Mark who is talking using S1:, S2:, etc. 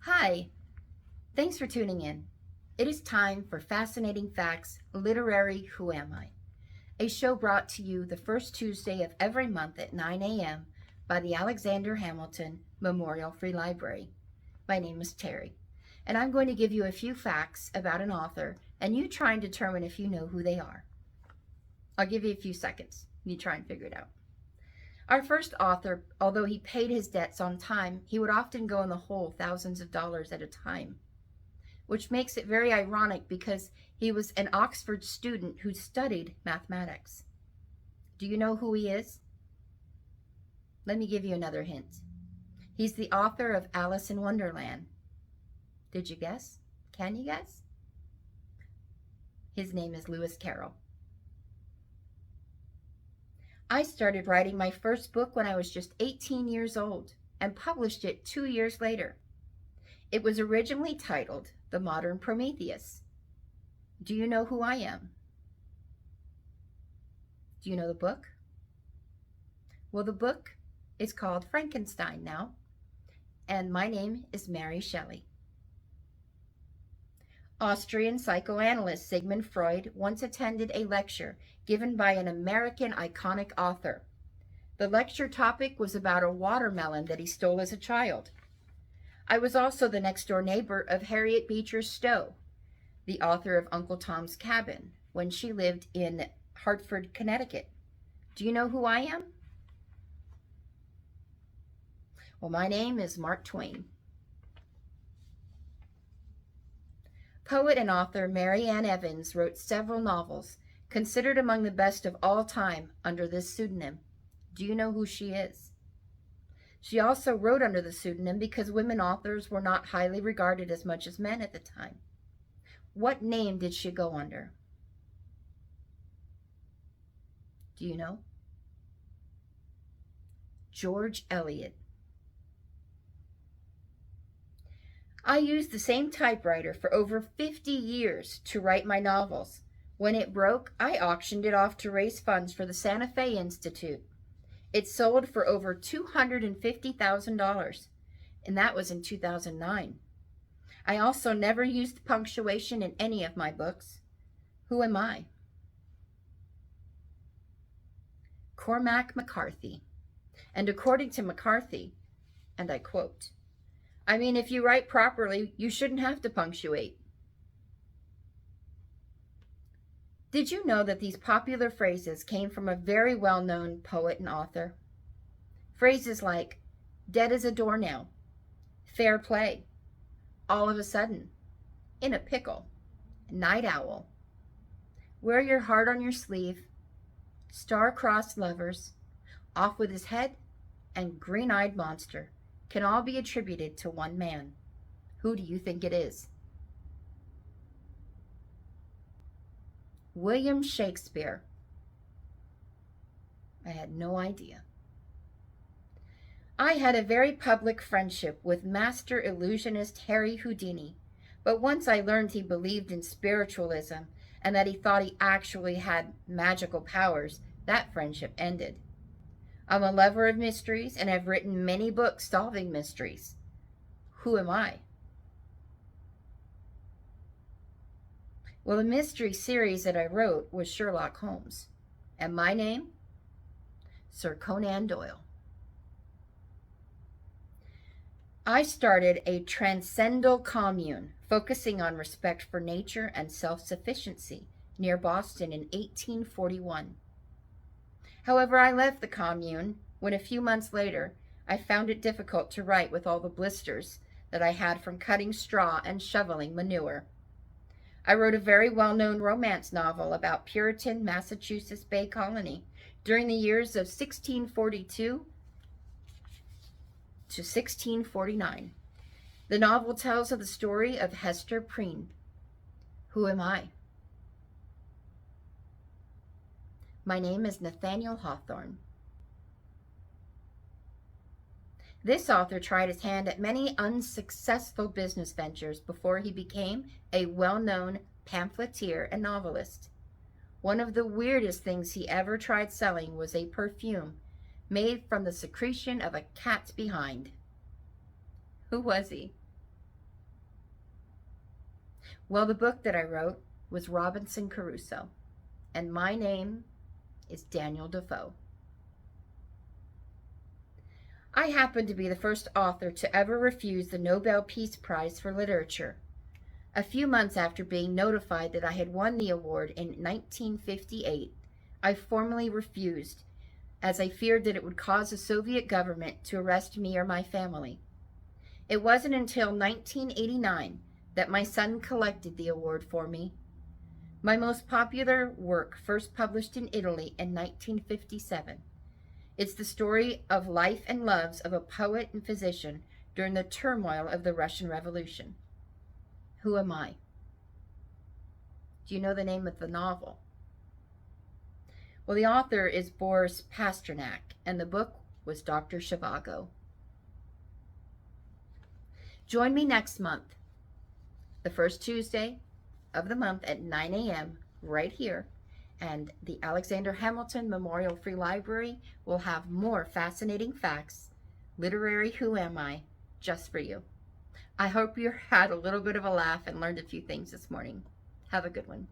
S1: Hi, thanks for tuning in. It is time for Fascinating Facts Literary Who Am I? A show brought to you the first Tuesday of every month at 9 a.m. by the Alexander Hamilton Memorial Free Library. My name is Terry, and I'm going to give you a few facts about an author, and you try and determine if you know who they are. I'll give you a few seconds. You try and figure it out. Our first author, although he paid his debts on time, he would often go in the hole thousands of dollars at a time, which makes it very ironic because he was an Oxford student who studied mathematics. Do you know who he is? Let me give you another hint. He's the author of Alice in Wonderland. Did you guess? Can you guess? His name is Lewis Carroll. I started writing my first book when I was just 18 years old and published it 2 years later. It was originally titled The Modern Prometheus. Do you know who I am? Do you know the book? Well, the book is called Frankenstein now, and my name is Mary Shelley. Austrian psychoanalyst Sigmund Freud once attended a lecture given by an American iconic author. The lecture topic was about a watermelon that he stole as a child. I was also the next door neighbor of Harriet Beecher Stowe, the author of Uncle Tom's Cabin, when she lived in Hartford, Connecticut. Do you know who I am? Well, my name is Mark Twain. Poet and author Mary Ann Evans wrote several novels, considered among the best of all time, under this pseudonym. Do you know who she is? She also wrote under the pseudonym because women authors were not highly regarded as much as men at the time. What name did she go under? Do you know? George Eliot. I used the same typewriter for over 50 years to write my novels. When it broke, I auctioned it off to raise funds for the Santa Fe Institute. It sold for over $250,000, and that was in 2009. I also never used punctuation in any of my books. Who am I? Cormac McCarthy. And according to McCarthy, and I quote, I mean, if you write properly, you shouldn't have to punctuate. Did you know that these popular phrases came from a very well-known poet and author? Phrases like, dead as a doornail, fair play, all of a sudden, in a pickle, night owl, wear your heart on your sleeve, star-crossed lovers, off with his head, and green-eyed monster can all be attributed to one man. Who do you think it is? William Shakespeare. I had no idea. I had a very public friendship with master illusionist Harry Houdini, but once I learned he believed in spiritualism and that he thought he actually had magical powers, that friendship ended. I'm a lover of mysteries and have written many books solving mysteries. Who am I? Well, the mystery series that I wrote was Sherlock Holmes. And my name? Sir Conan Doyle. I started a transcendental commune focusing on respect for nature and self-sufficiency near Boston in 1841. However, I left the commune when a few months later I found it difficult to write with all the blisters that I had from cutting straw and shoveling manure. I wrote a very well-known romance novel about Puritan Massachusetts Bay Colony during the years of 1642 to 1649. The novel tells of the story of Hester Prynne. Who am I? My name is Nathaniel Hawthorne. This author tried his hand at many unsuccessful business ventures before he became a well-known pamphleteer and novelist. One of the weirdest things he ever tried selling was a perfume made from the secretion of a cat's behind. Who was he? Well, the book that I wrote was Robinson Crusoe, and my name is Daniel Defoe. I happen to be the first author to ever refuse the Nobel Peace Prize for Literature. A few months after being notified that I had won the award in 1958, I formally refused, as I feared that it would cause the Soviet government to arrest me or my family. It wasn't until 1989 that my son collected the award for me. My most popular work first published in Italy in 1957. It's the story of life and loves of a poet and physician during the turmoil of the Russian Revolution. Who am I? Do you know the name of the novel? Well, the author is Boris Pasternak, and the book was Dr. Zhivago. Join me next month, the first Tuesday of the month at 9 a.m. right here, and the Alexander Hamilton Memorial Free Library will have more fascinating facts, literary Who Am I, just for you. I hope you had a little bit of a laugh and learned a few things this morning. Have a good one.